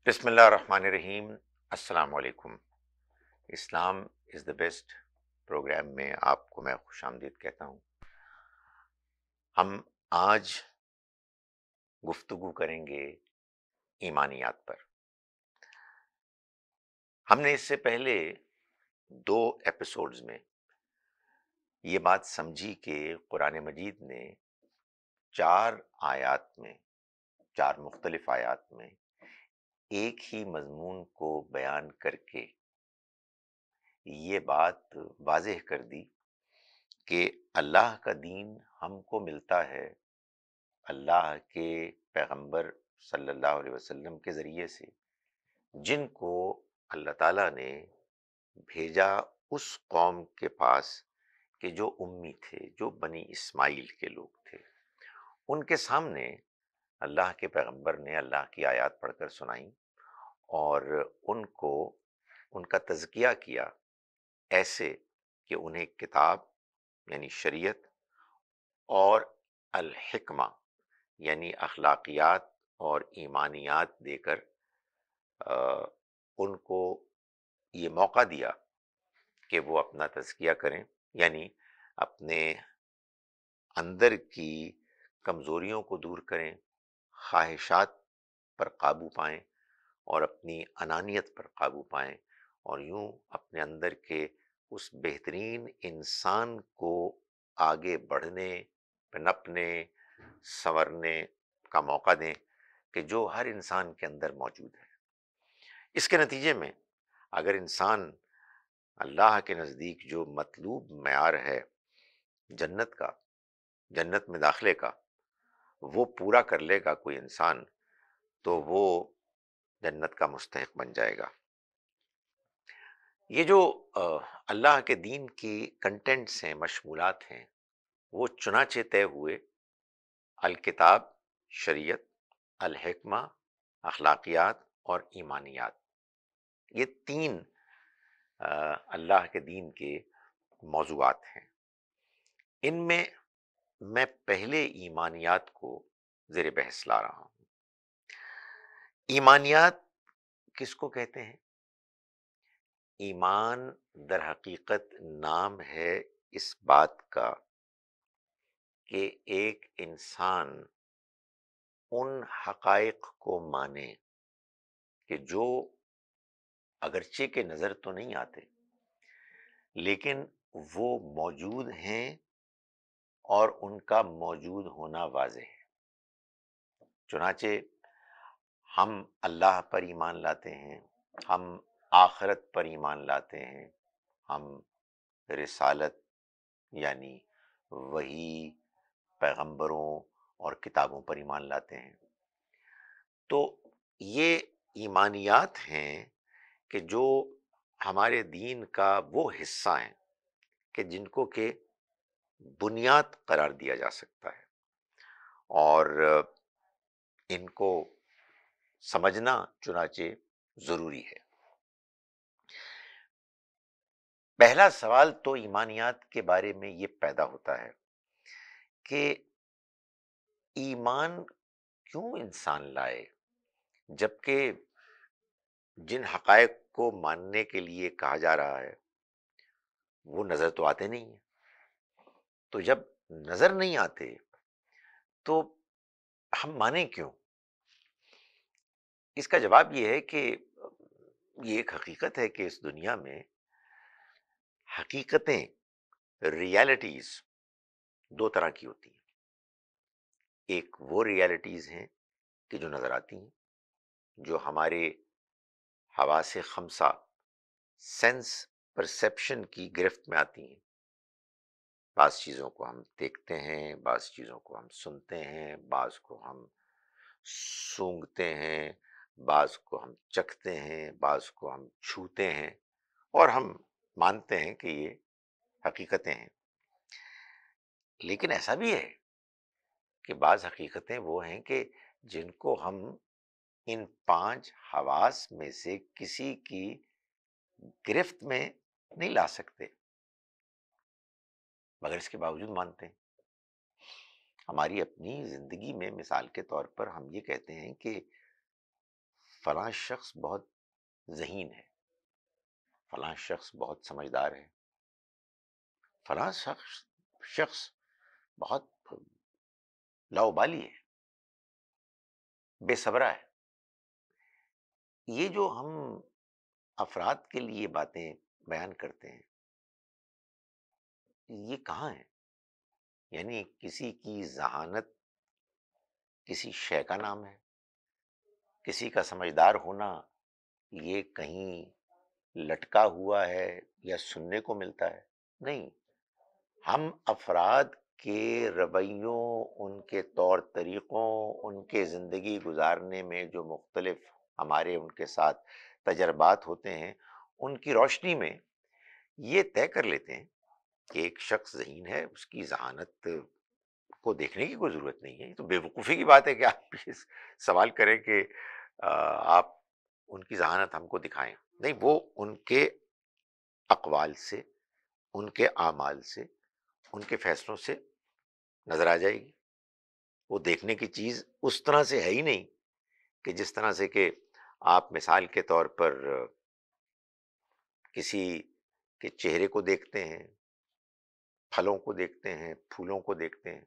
بسم اللہ الرحمن الرحیم۔ السلام علیکم۔ اسلام از دا بیسٹ پروگرام میں آپ کو میں خوش آمدید کہتا ہوں۔ ہم آج گفتگو کریں گے ایمانیات پر۔ ہم نے اس سے پہلے 2 ایپیسوڈز میں یہ بات سمجھی کہ قرآن مجید نے 4 آیات میں 4 مختلف آیات میں ایک ہی مضمون کو بیان کر کے یہ بات واضح کر دی کہ اللہ کا دین ہم کو ملتا ہے اللہ کے پیغمبر صلی اللہ علیہ وسلم کے ذریعے سے، جن کو اللہ تعالیٰ نے بھیجا اس قوم کے پاس کہ جو امی تھے، جو بنی اسماعیل کے لوگ تھے۔ ان کے سامنے اللہ کے پیغمبر نے اللہ کی آیات پڑھ کر سنائیں اور ان کو ان کا تزکیہ کیا ایسے کہ انہیں کتاب یعنی شریعت اور الحکمہ یعنی اخلاقیات اور ایمانیات دے کر ان کو یہ موقع دیا کہ وہ اپنا تزکیہ کریں، یعنی اپنے اندر کی کمزوریوں کو دور کریں، خواہشات پر قابو پائیں اور اپنی انانیت پر قابو پائیں، اور یوں اپنے اندر کے اس بہترین انسان کو آگے بڑھنے، پنپنے، سنورنے کا موقع دیں کہ جو ہر انسان کے اندر موجود ہے۔ اس کے نتیجے میں اگر انسان اللہ کے نزدیک جو مطلوب معیار ہے جنت کا، جنت میں داخلے کا، وہ پورا کر لے گا کوئی انسان، تو وہ جنت کا مستحق بن جائے گا۔ یہ جو اللہ کے دین کی کنٹینٹس ہیں، مشمولات ہیں، وہ چنانچہ طے ہوئے الکتاب، شریعت، الحکمہ، اخلاقیات اور ایمانیات۔ یہ 3 اللہ کے دین کے موضوعات ہیں۔ ان میں پہلے ایمانیات کو زیر بحث لا رہا ہوں۔ ایمانیات کس کو کہتے ہیں؟ ایمان در حقیقت نام ہے اس بات کا کہ ایک انسان ان حقائق کو مانے کہ جو اگرچہ کے نظر تو نہیں آتے لیکن وہ موجود ہیں اور ان کا موجود ہونا واضح ہے۔ چنانچہ ہم اللہ پر ایمان لاتے ہیں، ہم آخرت پر ایمان لاتے ہیں، ہم رسالت یعنی وحی، پیغمبروں اور کتابوں پر ایمان لاتے ہیں۔ تو یہ ایمانیات ہیں کہ جو ہمارے دین کا وہ حصہ ہیں کہ جن کو کہ بنیاد قرار دیا جا سکتا ہے، اور ان کو سمجھنا چنانچہ ضروری ہے۔ پہلا سوال تو ایمانیات کے بارے میں یہ پیدا ہوتا ہے کہ ایمان کیوں انسان لائے جبکہ جن حقائق کو ماننے کے لیے کہا جا رہا ہے وہ نظر تو آتے نہیں ہیں۔ تو جب نظر نہیں آتے تو ہم مانیں کیوں؟ اس کا جواب یہ ہے کہ یہ ایک حقیقت ہے کہ اس دنیا میں حقیقتیں، ریالٹیز 2 طرح کی ہوتی ہیں۔ ایک وہ ریالٹیز ہیں کہ جو نظر آتی ہیں، جو ہمارے حواس خمسہ، سینس پرسیپشن کی گرفت میں آتی ہیں۔ بعض چیزوں کو ہم دیکھتے ہیں، بعض چیزوں کو ہم سنتے ہیں، بعض کو ہم سونگھتے ہیں، بعض کو ہم چکھتے ہیں، بعض کو ہم چھوتے ہیں، اور ہم مانتے ہیں کہ یہ حقیقتیں ہیں۔ لیکن ایسا بھی ہے کہ بعض حقیقتیں وہ ہیں کہ جن کو ہم ان 5 حواس میں سے کسی کی گرفت میں نہیں لا سکتے، مگر اس کے باوجود مانتے ہیں۔ ہماری اپنی زندگی میں مثال کے طور پر ہم یہ کہتے ہیں کہ فلاں شخص بہت ذہین ہے، فلاں شخص بہت سمجھدار ہے، فلاں شخص بہت لاؤبالی ہے، بے صبرا ہے. یہ جو ہم افراد کے لیے باتیں بیان کرتے ہیں، یہ کہاں ہے؟ یعنی کسی کی ذہانت کسی شے کا نام ہے، کسی کا سمجھدار ہونا یہ کہیں لٹکا ہوا ہے یا سننے کو ملتا ہے؟ نہیں. ہم افراد کے رویوں، ان کے طور طریقوں، ان کے زندگی گزارنے میں جو مختلف ہمارے ان کے ساتھ تجربات ہوتے ہیں، ان کی روشنی میں یہ طے کر لیتے ہیں کہ ایک شخص ذہین ہے، اس کی ذہانت کو دیکھنے کی کوئی ضرورت نہیں ہے. یہ تو بے وقوفی کی بات ہے کہ آپ یہ سوال کریں کہ آپ ان کی ذہانت ہم کو دکھائیں. نہیں، وہ ان کے اقوال سے، ان کے اعمال سے، ان کے فیصلوں سے نظر آ جائے گی. وہ دیکھنے کی چیز اس طرح سے ہے ہی نہیں کہ جس طرح سے کہ آپ مثال کے طور پر کسی کے چہرے کو دیکھتے ہیں، پھلوں کو دیکھتے ہیں، پھولوں کو دیکھتے ہیں.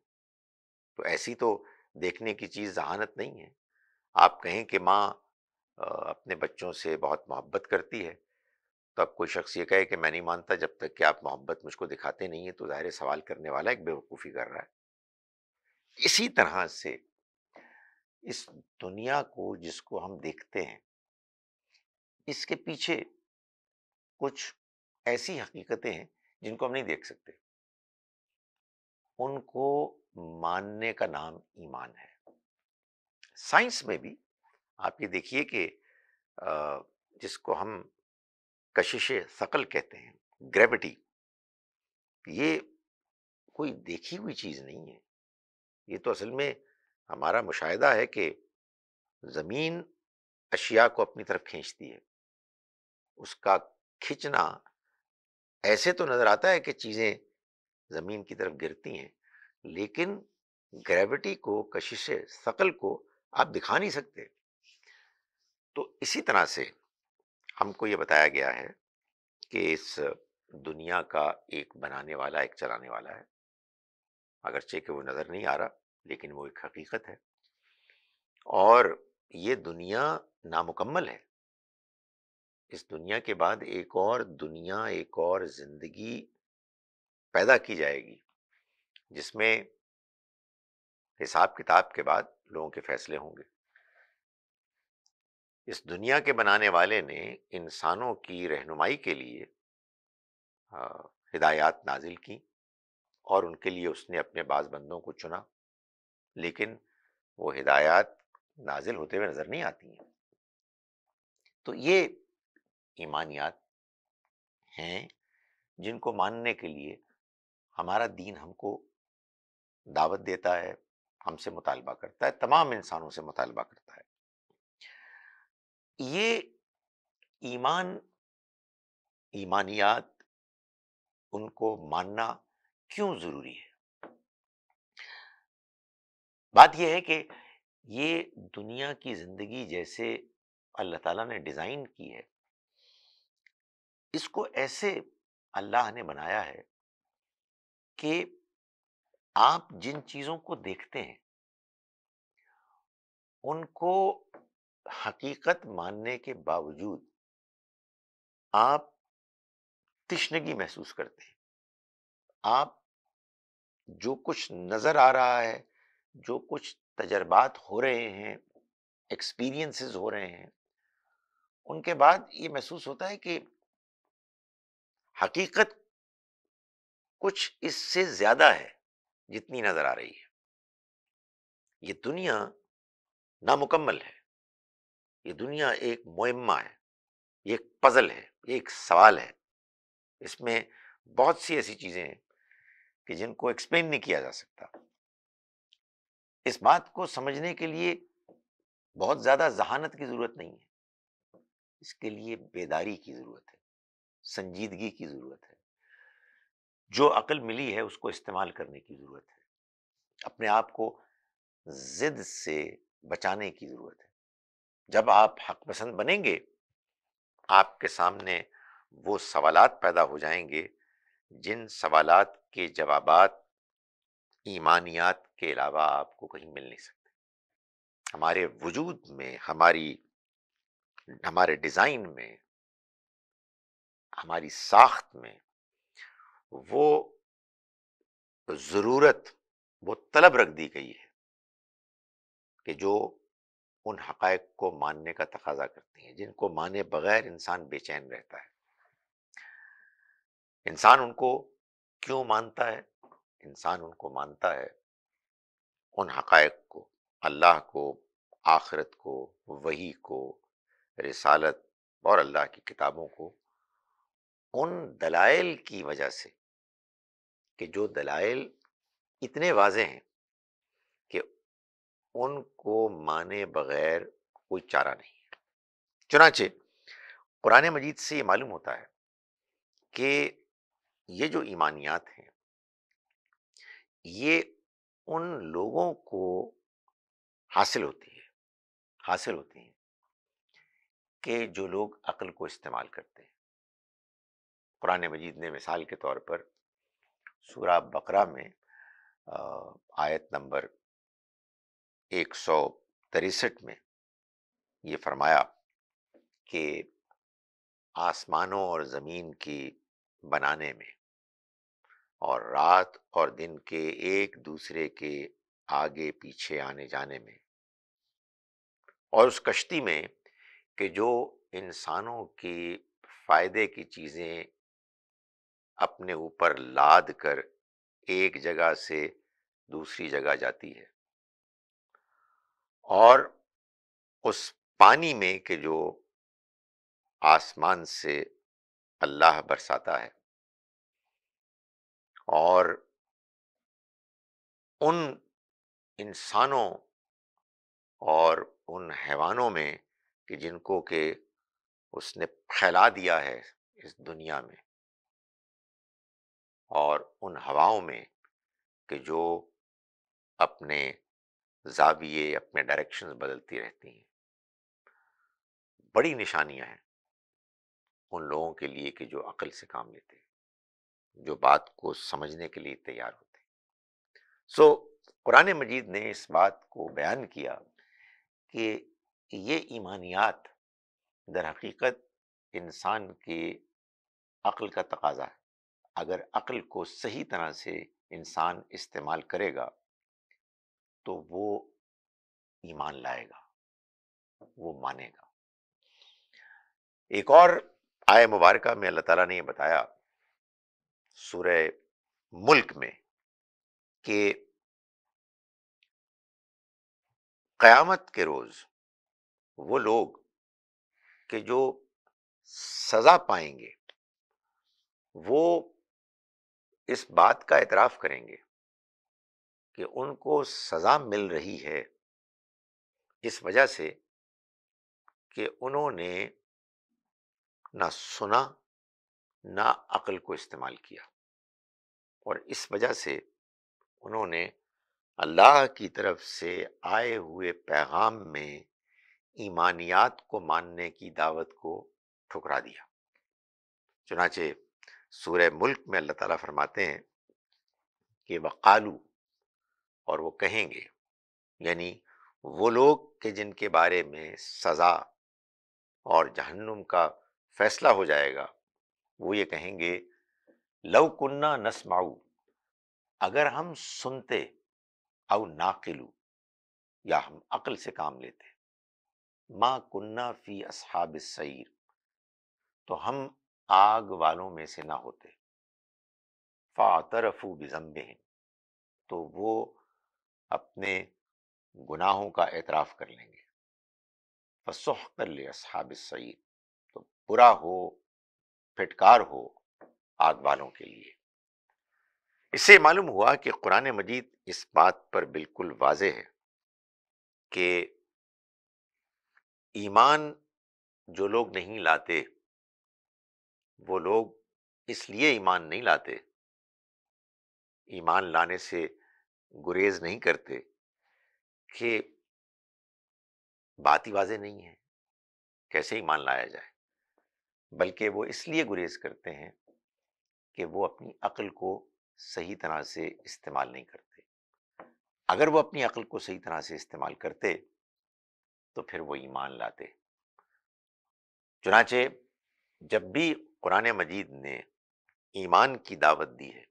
تو ایسی تو دیکھنے کی چیز ذہانت نہیں ہے. آپ کہیں کہ ماں اپنے بچوں سے بہت محبت کرتی ہے، تو اب کوئی شخص یہ کہے کہ میں نہیں مانتا جب تک کہ آپ محبت مجھ کو دکھاتے نہیں ہیں، تو ظاہر ہے سوال کرنے والا ایک بے وقوفی کر رہا ہے. اسی طرح سے اس دنیا کو جس کو ہم دیکھتے ہیں، اس کے پیچھے کچھ ایسی حقیقتیں ہیں جن کو ہم نہیں دیکھ سکتے. ان کو ماننے کا نام ایمان ہے. سائنس میں بھی آپ یہ دیکھیے کہ جس کو ہم کشش ثقل کہتے ہیں، گریوٹی، یہ کوئی دیکھی ہوئی چیز نہیں ہے. یہ تو اصل میں ہمارا مشاہدہ ہے کہ زمین اشیاء کو اپنی طرف کھینچتی ہے. اس کا کھینچنا ایسے تو نظر آتا ہے کہ چیزیں زمین کی طرف گرتی ہیں، لیکن گریوٹی کو، کشش ثقل کو آپ دکھا نہیں سکتے. تو اسی طرح سے ہم کو یہ بتایا گیا ہے کہ اس دنیا کا ایک بنانے والا، ایک چلانے والا ہے، اگرچہ کہ وہ نظر نہیں آ رہا، لیکن وہ ایک حقیقت ہے. اور یہ دنیا نامکمل ہے. اس دنیا کے بعد ایک اور دنیا، ایک اور زندگی پیدا کی جائے گی، جس میں حساب کتاب کے بعد لوگوں کے فیصلے ہوں گے. اس دنیا کے بنانے والے نے انسانوں کی رہنمائی کے لیے ہدایات نازل کی، اور ان کے لیے اس نے اپنے بعض بندوں کو چنا، لیکن وہ ہدایات نازل ہوتے ہوئے نظر نہیں آتی ہیں. تو یہ ایمانیات ہیں جن کو ماننے کے لیے ہمارا دین ہم کو دعوت دیتا ہے، ہم سے مطالبہ کرتا ہے، تمام انسانوں سے مطالبہ کرتا ہے. یہ ایمان، ایمانیات، ان کو ماننا کیوں ضروری ہے؟ بات یہ ہے کہ یہ دنیا کی زندگی جیسے اللہ تعالیٰ نے ڈیزائن کی ہے، اس کو ایسے اللہ نے بنایا ہے کہ آپ جن چیزوں کو دیکھتے ہیں ان کو حقیقت ماننے کے باوجود آپ تشنگی محسوس کرتے ہیں. آپ جو کچھ نظر آ رہا ہے، جو کچھ تجربات ہو رہے ہیں، ایکسپیرینسز ہو رہے ہیں، ان کے بعد یہ محسوس ہوتا ہے کہ حقیقت کچھ اس سے زیادہ ہے جتنی نظر آ رہی ہے. یہ دنیا نامکمل ہے، یہ دنیا ایک معمہ ہے، یہ ایک پزل ہے، یہ ایک سوال ہے. اس میں بہت سی ایسی چیزیں ہیں کہ جن کو ایکسپلین نہیں کیا جا سکتا. اس بات کو سمجھنے کے لیے بہت زیادہ ذہانت کی ضرورت نہیں ہے. اس کے لیے بیداری کی ضرورت ہے، سنجیدگی کی ضرورت ہے. جو عقل ملی ہے اس کو استعمال کرنے کی ضرورت ہے. اپنے آپ کو ضد سے بچانے کی ضرورت ہے. جب آپ حق پسند بنیں گے، آپ کے سامنے وہ سوالات پیدا ہو جائیں گے جن سوالات کے جوابات ایمانیات کے علاوہ آپ کو کہیں مل نہیں سکتے۔ ہمارے وجود میں، ہمارے ڈیزائن میں، ہماری ساخت میں وہ ضرورت، وہ طلب رکھ دی گئی ہے کہ جو ان حقائق کو ماننے کا تقاضا کرتی ہیں، جن کو مانے بغیر انسان بے چین رہتا ہے۔ انسان ان کو کیوں مانتا ہے؟ انسان ان کو مانتا ہے، ان حقائق کو، اللہ کو، آخرت کو، وحی کو، رسالت اور اللہ کی کتابوں کو، ان دلائل کی وجہ سے کہ جو دلائل اتنے واضح ہیں کہ ان کو مانے بغیر کوئی چارہ نہیں ہے۔ چنانچہ قرآن مجید سے یہ معلوم ہوتا ہے کہ یہ جو ایمانیات ہیں، یہ ان لوگوں کو حاصل ہوتی ہیں کہ جو لوگ عقل کو استعمال کرتے ہیں۔ قرآن مجید نے مثال کے طور پر سورہ بقرہ میں آیت نمبر 163 میں یہ فرمایا کہ آسمانوں اور زمین کی بنانے میں اور رات اور دن کے ایک دوسرے کے آگے پیچھے آنے جانے میں، اور اس کشتی میں کہ جو انسانوں کی فائدے کی چیزیں اپنے اوپر لاد کر ایک جگہ سے دوسری جگہ جاتی ہے، اور اس پانی میں کہ جو آسمان سے اللہ برساتا ہے، اور ان انسانوں اور ان حیوانوں میں کہ جن کو کہ اس نے پھیلا دیا ہے اس دنیا میں، اور ان ہواؤں میں کہ جو اپنے زاویے، اپنے ڈائریکشنز بدلتی رہتی ہیں۔ بڑی نشانیاں ہیں ان لوگوں کے لیے کہ جو عقل سے کام لیتے ہیں، جو بات کو سمجھنے کے لیے تیار ہوتے ہیں۔ قرآن مجید نے اس بات کو بیان کیا کہ یہ ایمانیات در حقیقت انسان کی عقل کا تقاضا ہے۔ اگر عقل کو صحیح طرح سے انسان استعمال کرے گا تو وہ ایمان لائے گا، وہ مانے گا۔ ایک اور آیہ مبارکہ میں اللہ تعالیٰ نے یہ بتایا سورہ ملک میں کہ قیامت کے روز وہ لوگ کہ جو سزا پائیں گے، وہ اس بات کا اعتراف کریں گے کہ ان کو سزا مل رہی ہے اس وجہ سے کہ انہوں نے نہ سنا، نہ عقل کو استعمال کیا، اور اس وجہ سے انہوں نے اللہ کی طرف سے آئے ہوئے پیغام میں ایمانیات کو ماننے کی دعوت کو ٹھکرا دیا۔ چنانچہ سورہ ملک میں اللہ تعالیٰ فرماتے ہیں کہ وقالو، اور وہ کہیں گے، یعنی وہ لوگ کہ جن کے بارے میں سزا اور جہنم کا فیصلہ ہو جائے گا، وہ یہ کہیں گے لو کننا نسمعو، اگر ہم سنتے، او ناقلو، یا ہم عقل سے کام لیتے، ما کننا فی اصحاب السعیر، تو ہم آگ والوں میں سے نہ ہوتے، فاعترفوا بذنبہم، تو وہ اپنے گناہوں کا اعتراف کر لیں گے، فسحقا لاصحاب السعیر، تو برا ہو، پھٹکار ہو آگ والوں کے لیے۔ اس سے معلوم ہوا کہ قرآن مجید اس بات پر بالکل واضح ہے کہ ایمان جو لوگ نہیں لاتے، وہ لوگ اس لیے ایمان نہیں لاتے، ایمان لانے سے گریز نہیں کرتے کہ بات ہی واضح نہیں ہے، کیسے ایمان لایا جائے، بلکہ وہ اس لیے گریز کرتے ہیں کہ وہ اپنی عقل کو صحیح طرح سے استعمال نہیں کرتے۔ اگر وہ اپنی عقل کو صحیح طرح سے استعمال کرتے تو پھر وہ ایمان لاتے۔ چنانچہ جب بھی قرآن مجید نے ایمان کی دعوت دی ہے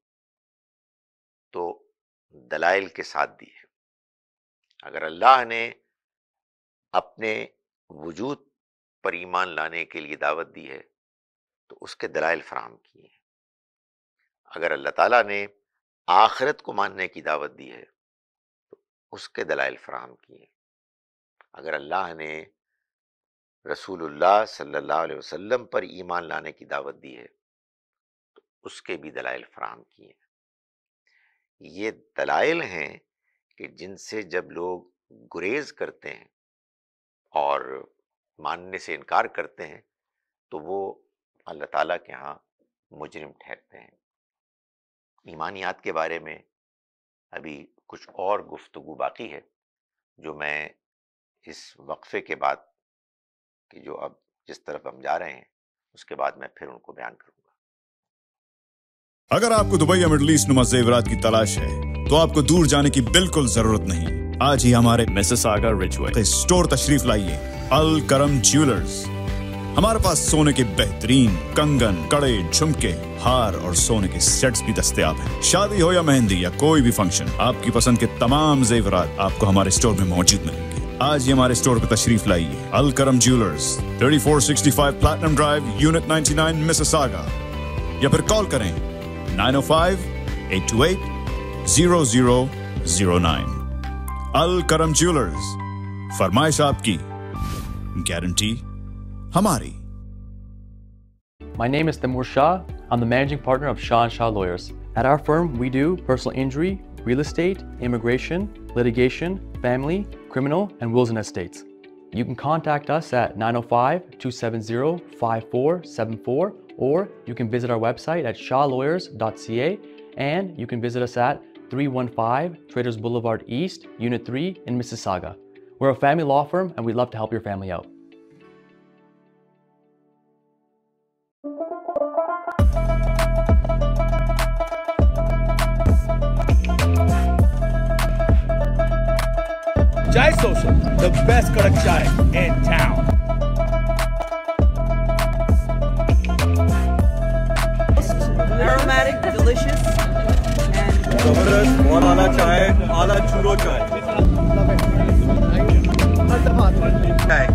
تو دلائل کے ساتھ دی ہے۔ اگر اللہ نے اپنے وجود پر ایمان لانے کے لیے دعوت دی ہے تو اس کے دلائل فراہم کیے ہیں۔ اگر اللہ تعالیٰ نے آخرت کو ماننے کی دعوت دی ہے تو اس کے دلائل فراہم کیے ہیں۔ اگر اللہ نے رسول اللہ صلی اللہ علیہ وسلم پر ایمان لانے کی دعوت دی ہے تو اس کے بھی دلائل فراہم کیے ہیں۔ یہ دلائل ہیں کہ جن سے جب لوگ گریز کرتے ہیں اور ماننے سے انکار کرتے ہیں تو وہ اللہ تعالیٰ کے ہاں مجرم ٹھہرتے ہیں۔ ایمانیات کے بارے میں ابھی کچھ اور گفتگو باقی ہے جو میں اس وقفے کے بعد کہ جو اب جس طرف ہم جا رہے ہیں اس کے بعد میں پھر ان کو بیان کروں گا۔ اگر آپ کو دبئی یا مڈل ایسٹ نما زیورات کی تلاش ہے تو آپ کو دور جانے کی بالکل ضرورت نہیں۔ آج ہی ہمارے مسیساگا رچ وے اسٹور تشریف لائیے، الکرم جیولرز۔ ہمارے پاس سونے کے بہترین کنگن، کڑے، جھمکے، ہار اور سونے کے سیٹس بھی دستیاب ہیں۔ شادی ہو یا مہندی یا کوئی بھی فنکشن، آپ کی پسند کے تمام زیورات آپ کو ہمارے اسٹور میں موجود ملیں گے۔ آج ہی ہمارے اسٹور پہ تشریف لائیے، Alkaram jewellers, 3465 platinum drive, unit 99، Mississauga, یا پھر کال کریں 905-828-0009۔ الکرم جیولرز، فرمائش آپ کی، گارنٹی ہماری۔ My name is Timur Shah. I'm the managing partner of Shah & Shah Lawyers. At our firm, we do personal injury, real estate, immigration, litigation, family, criminal, and wills and estates. You can contact us at 905-270-5474, or you can visit our website at shawlawyers.ca, and you can visit us at 315 Traders Boulevard East, Unit 3 in Mississauga. We're a family law firm, and we'd love to help your family out. Chai Social, the best kadak chai in town. Aromatic, delicious, and Zabardast, bahut ala chai, ala churro chai. Chai.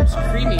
it's creamy.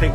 thick.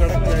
kadak chai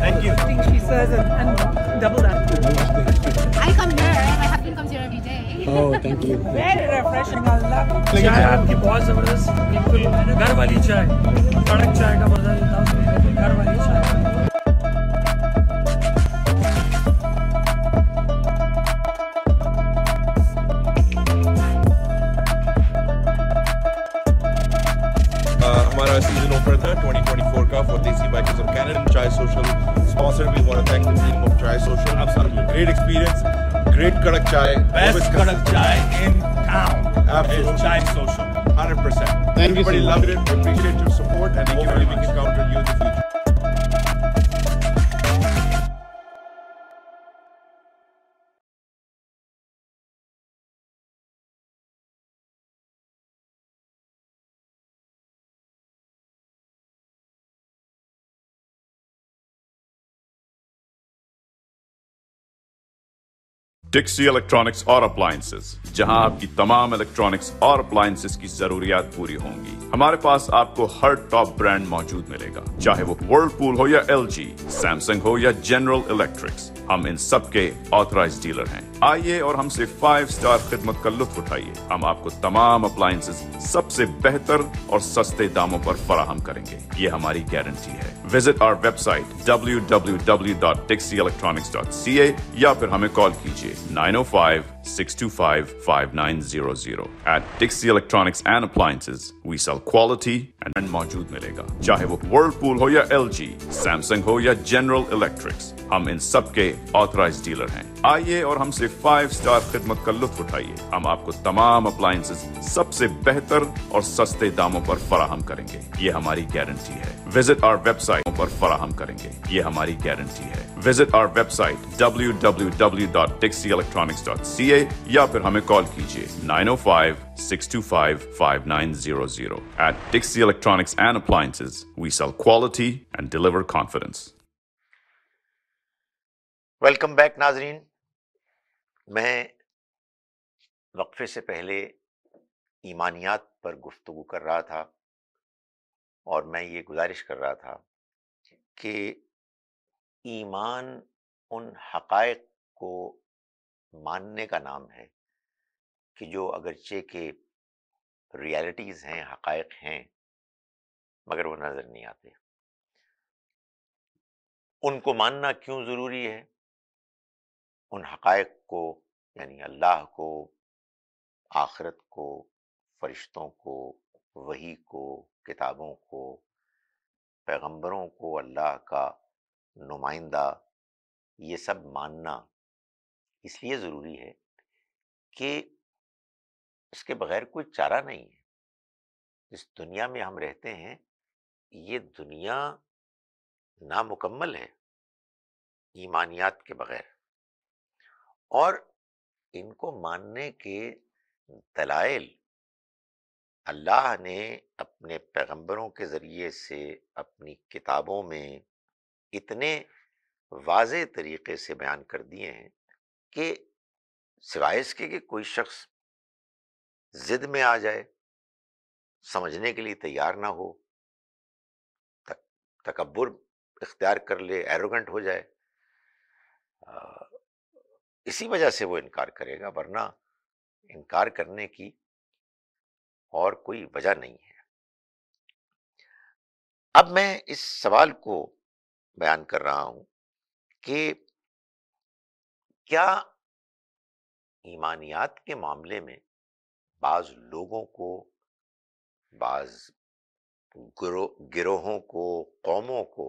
Thank you. I think she says and double that. I come here, my husband comes here every day. Very refreshing. I love it. چائے آپ کی بہت زبردست، بالکل گھر والی چائے، کڑک چائے کا مزہ لیتا ہوں، گھر والی چائے۔ ہمارا سیزن اوپر تھا 2024 کا four desi bikers of Canada, Chai Social sponsor. We want to thank the team of Chai Social. Great experience, great kadak chai, best kadak chai in town is Chai Social. 100%. Everybody loved it. We appreciate your support, and hopefully we can count on you in the future. Taxi electronics اور appliances, جہاں آپ کی تمام electronics اور appliances کی ضروریات پوری ہوں گی۔ ہمارے پاس آپ کو ہر ٹاپ برانڈ موجود ملے گا، چاہے وہ ورلپول ہو یا ایل جی، سیمسنگ ہو یا جنرل الیکٹرکس، ہم ان سب کے آتھرائز ڈیلر ہیں۔ آئیے اور ہم سے 5 اسٹار خدمت کا لطف اٹھائیے۔ ہم آپ کو تمام اپلائنسز سب سے بہتر اور سستے داموں پر فراہم کریں گے، یہ ہماری گارنٹی ہے۔ وزٹ آور ویب سائٹ www.dixieelectronics.ca یا پھر ہمیں کال کیجیے 905 905-625-5900. At Dixie Electronics and Appliances, we sell quality and موجود ملے گا. چاہے وہ Whirlpool ہو یا LG, Samsung ہو یا General Electrics, ہم ان سب کے آتھرائزڈ ڈیلر ہیں. آئیے اور ہم سے 5 اسٹار خدمت کا لطف اٹھائیے. ہم آپ کو تمام اپلائنسز سب سے بہتر اور سستے داموں پر فراہم کریں گے. یہ ہماری گارنٹی ہے. وزٹ آور ویب سائٹ پر فراہم کریں گے. یہ ہماری گارنٹی ہے. وزٹ آور ویب سائٹ www.dixieelectronics.ca یا پھر ہمیں کال کیجیے 905-625-5900. At Dixie Electronics and Appliances, we sell quality and deliver confidence. Welcome back ناظرین. میں وقفے سے پہلے ایمانیات پر گفتگو کر رہا تھا اور میں یہ گزارش کر رہا تھا کہ ایمان ان حقائق کو ماننے کا نام ہے کہ جو اگرچہ کہ ریالٹیز ہیں، حقائق ہیں، مگر وہ نظر نہیں آتے. ان کو ماننا کیوں ضروری ہے؟ ان حقائق کو، یعنی اللہ کو، آخرت کو، فرشتوں کو، وحی کو، کتابوں کو، پیغمبروں کو، اللہ کا نمائندہ، یہ سب ماننا اس لیے ضروری ہے کہ اس کے بغیر کوئی چارہ نہیں ہے. اس دنیا میں ہم رہتے ہیں، یہ دنیا نامکمل ہے ایمانیات کے بغیر، اور ان کو ماننے کے دلائل اللہ نے اپنے پیغمبروں کے ذریعے سے اپنی کتابوں میں اتنے واضح طریقے سے بیان کر دیے ہیں کہ سوائے اس کے کہ کوئی شخص ضد میں آ جائے، سمجھنے کے لیے تیار نہ ہو، تکبر اختیار کر لے، ایروگنٹ ہو جائے، اسی وجہ سے وہ انکار کرے گا، ورنہ انکار کرنے کی اور کوئی وجہ نہیں ہے. اب میں اس سوال کو بیان کر رہا ہوں کہ کیا ایمانیات کے معاملے میں بعض لوگوں کو، بعض گروہوں کو، قوموں کو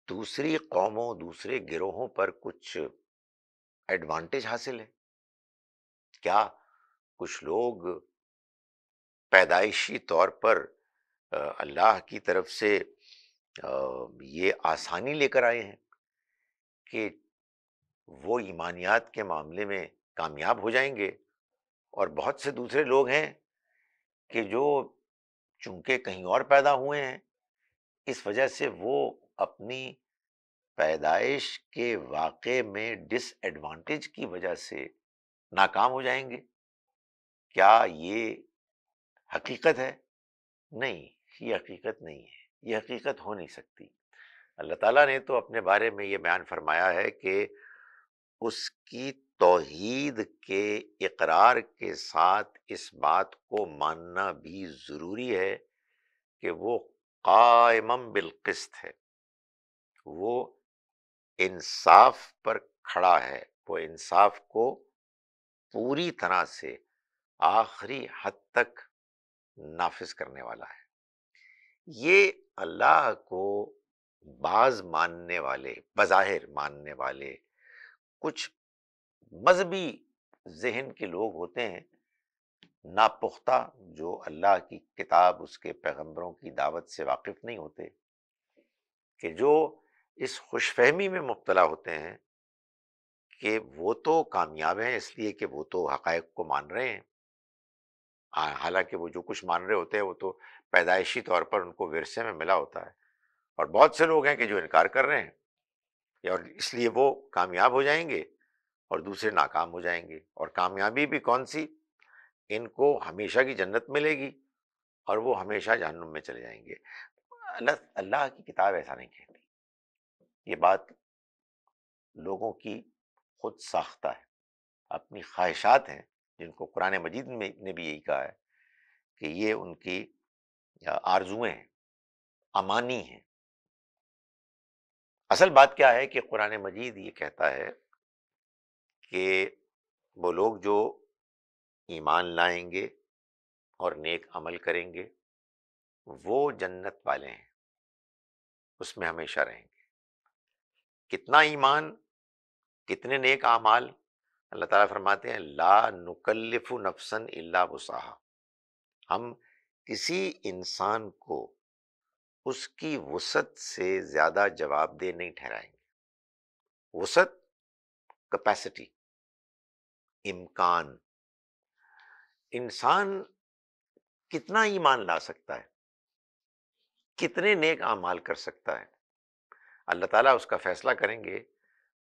دوسری قوموں، دوسرے گروہوں پر کچھ ایڈوانٹیج حاصل ہے؟ کیا کچھ لوگ پیدائشی طور پر اللہ کی طرف سے یہ آسانی لے کر آئے ہیں کہ وہ ایمانیات کے معاملے میں کامیاب ہو جائیں گے، اور بہت سے دوسرے لوگ ہیں کہ جو چونکہ کہیں اور پیدا ہوئے ہیں، اس وجہ سے وہ اپنی پیدائش کے واقعے میں ڈس ایڈوانٹیج کی وجہ سے ناکام ہو جائیں گے؟ کیا یہ حقیقت ہے؟ نہیں، یہ حقیقت نہیں ہے، یہ حقیقت ہو نہیں سکتی. اللہ تعالیٰ نے تو اپنے بارے میں یہ بیان فرمایا ہے کہ اس کی توحید کے اقرار کے ساتھ اس بات کو ماننا بھی ضروری ہے کہ وہ قائم بالقسط ہے، وہ انصاف پر کھڑا ہے، وہ انصاف کو پوری طرح سے آخری حد تک نافذ کرنے والا ہے. یہ اللہ کو بعض ماننے والے، بظاہر ماننے والے کچھ مذہبی ذہن کے لوگ ہوتے ہیں، ناپختہ، جو اللہ کی کتاب، اس کے پیغمبروں کی دعوت سے واقف نہیں ہوتے، کہ جو اس خوش فہمی میں مبتلا ہوتے ہیں کہ وہ تو کامیاب ہیں اس لیے کہ وہ تو حقائق کو مان رہے ہیں، حالانکہ وہ جو کچھ مان رہے ہوتے ہیں وہ تو پیدائشی طور پر ان کو ورثے میں ملا ہوتا ہے. اور بہت سے لوگ ہیں کہ جو انکار کر رہے ہیں، اور اس لیے وہ کامیاب ہو جائیں گے اور دوسرے ناکام ہو جائیں گے. اور کامیابی بھی کون سی؟ ان کو ہمیشہ کی جنت ملے گی اور وہ ہمیشہ جہنم میں چلے جائیں گے. اللہ کی کتاب ایسا نہیں کہتی. یہ بات لوگوں کی خود ساختہ ہے، اپنی خواہشات ہیں، جن کو قرآن مجید میں نے بھی یہی کہا ہے کہ یہ ان کی آرزویں ہیں، امانی ہیں. اصل بات کیا ہے کہ قرآن مجید یہ کہتا ہے کہ وہ لوگ جو ایمان لائیں گے اور نیک عمل کریں گے وہ جنت والے ہیں، اس میں ہمیشہ رہیں گے۔ کتنا ایمان، کتنے نیک اعمال؟ اللہ تعالیٰ فرماتے ہیں لا نکلف نفسا الا وسعها، ہم کسی انسان کو اس کی وسعت سے زیادہ جواب دہ نہیں ٹھہرائیں گے۔ وسعت، کیپیسٹی، امکان، انسان کتنا ایمان لا سکتا ہے، کتنے نیک اعمال کر سکتا ہے، اللہ تعالیٰ اس کا فیصلہ کریں گے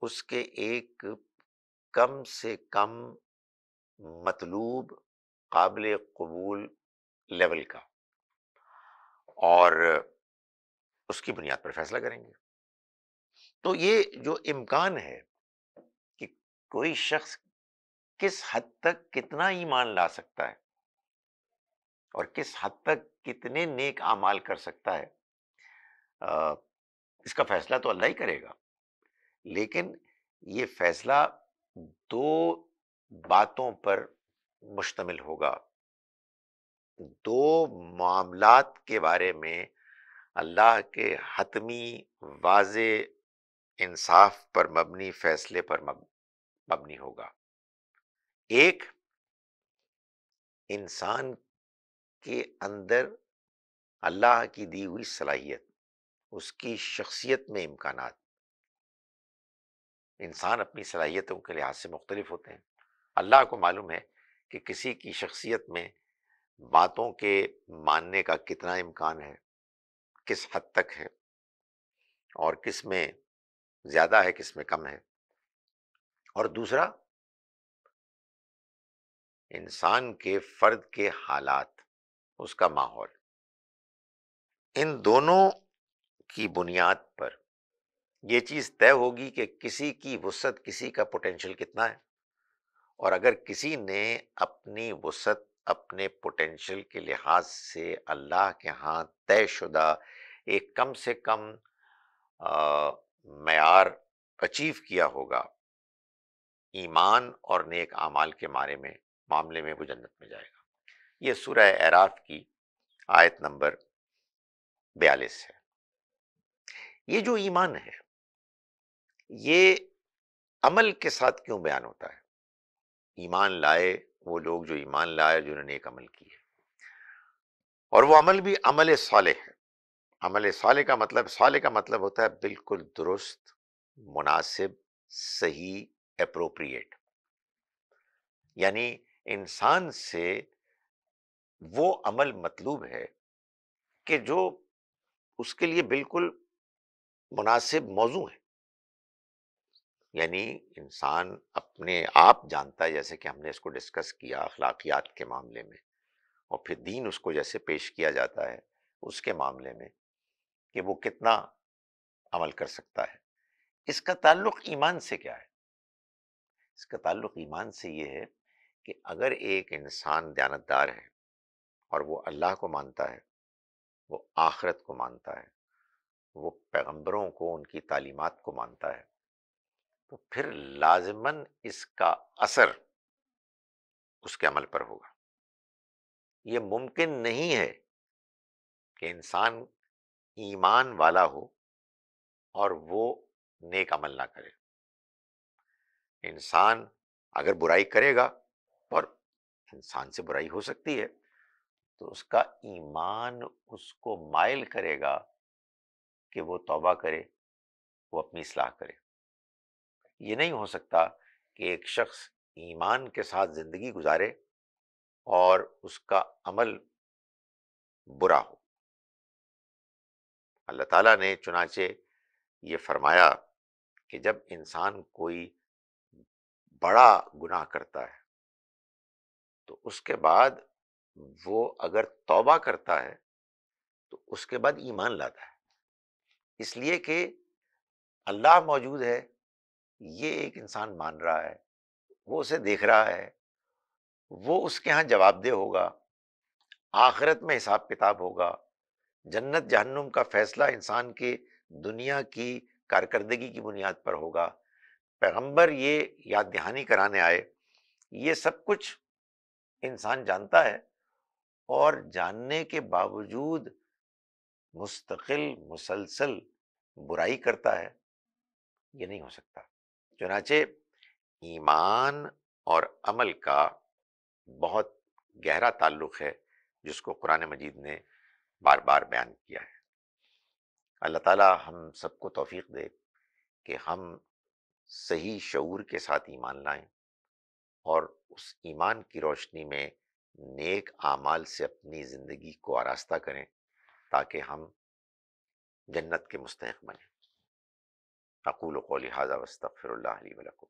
اس کے ایک کم سے کم مطلوب قابل قبول لیول کا، اور اس کی بنیاد پر فیصلہ کریں گے۔ تو یہ جو امکان ہے کہ کوئی شخص کس حد تک کتنا ایمان لا سکتا ہے اور کس حد تک کتنے نیک اعمال کر سکتا ہے، اس کا فیصلہ تو اللہ ہی کرے گا، لیکن یہ فیصلہ دو باتوں پر مشتمل ہوگا، دو معاملات کے بارے میں اللہ کے حتمی واضح انصاف پر مبنی فیصلے پر مبنی ہوگا۔ ایک، انسان کے اندر اللہ کی دی ہوئی صلاحیت، اس کی شخصیت میں امکانات۔ انسان اپنی صلاحیتوں کے لحاظ سے مختلف ہوتے ہیں، اللہ کو معلوم ہے کہ کسی کی شخصیت میں باتوں کے ماننے کا کتنا امکان ہے، کس حد تک ہے، اور کس میں زیادہ ہے کس میں کم ہے۔ اور دوسرا، انسان کے فرد کے حالات، اس کا ماحول، ان دونوں کی بنیاد پر یہ چیز طے ہوگی کہ کسی کی وسعت، کسی کا پوٹینشل کتنا ہے، اور اگر کسی نے اپنی وسعت اپنے پوٹینشل کے لحاظ سے اللہ کے ہاں طے شدہ ایک کم سے کم معیار اچیو کیا ہوگا ایمان اور نیک اعمال کے معاملے میں، وہ جنت میں جائے گا۔ یہ سورہ اعراف کی آیت نمبر 42 ہے۔ یہ جو ایمان ہے یہ عمل کے ساتھ کیوں بیان ہوتا ہے؟ ایمان لائے وہ لوگ جو ایمان لائے، جنہوں نے ایک عمل کیے، اور وہ عمل بھی عمل صالح ہے۔ عمل صالح کا مطلب ہوتا ہے بالکل درست، مناسب، صحیح، اپروپریٹ، یعنی انسان سے وہ عمل مطلوب ہے کہ جو اس کے لیے بالکل مناسب موضوع ہے، یعنی انسان اپنے آپ جانتا ہے، جیسے کہ ہم نے اس کو ڈسکس کیا اخلاقیات کے معاملے میں، اور پھر دین اس کو جیسے پیش کیا جاتا ہے اس کے معاملے میں، کہ وہ کتنا عمل کر سکتا ہے۔ اس کا تعلق ایمان سے کیا ہے؟ اس کا تعلق ایمان سے یہ ہے کہ اگر ایک انسان دیانتدار ہے اور وہ اللہ کو مانتا ہے، وہ آخرت کو مانتا ہے، وہ پیغمبروں کو، ان کی تعلیمات کو مانتا ہے، تو پھر لازماً اس کا اثر اس کے عمل پر ہوگا۔ یہ ممکن نہیں ہے کہ انسان ایمان والا ہو اور وہ نیک عمل نہ کرے۔ انسان اگر برائی کرے گا، اور انسان سے برائی ہو سکتی ہے، تو اس کا ایمان اس کو مائل کرے گا کہ وہ توبہ کرے، وہ اپنی اصلاح کرے۔ یہ نہیں ہو سکتا کہ ایک شخص ایمان کے ساتھ زندگی گزارے اور اس کا عمل برا ہو۔ اللہ تعالیٰ نے چنانچہ یہ فرمایا کہ جب انسان کوئی بڑا گناہ کرتا ہے تو اس کے بعد وہ اگر توبہ کرتا ہے تو اس کے بعد ایمان لاتا ہے، اس لیے کہ اللہ موجود ہے، یہ ایک انسان مان رہا ہے، وہ اسے دیکھ رہا ہے، وہ اس کے ہاں جواب دہ ہوگا، آخرت میں حساب کتاب ہوگا، جنت جہنم کا فیصلہ انسان کے دنیا کی کارکردگی کی بنیاد پر ہوگا۔ پیغمبر یہ یاد دہانی کرانے آئے یہ سب کچھ انسان جانتا ہے، اور جاننے کے باوجود مستقل مسلسل برائی کرتا ہے، یہ نہیں ہو سکتا۔ چنانچہ ایمان اور عمل کا بہت گہرا تعلق ہے، جس کو قرآن مجید نے بار بار بیان کیا ہے۔ اللہ تعالی ہم سب کو توفیق دے کہ ہم صحیح شعور کے ساتھ ایمان لائیں، اور اس ایمان کی روشنی میں نیک اعمال سے اپنی زندگی کو آراستہ کریں، تاکہ ہم جنت کے مستحق بنیں۔ اقول قولی ھذا واستغفر اللہ لی ولکم۔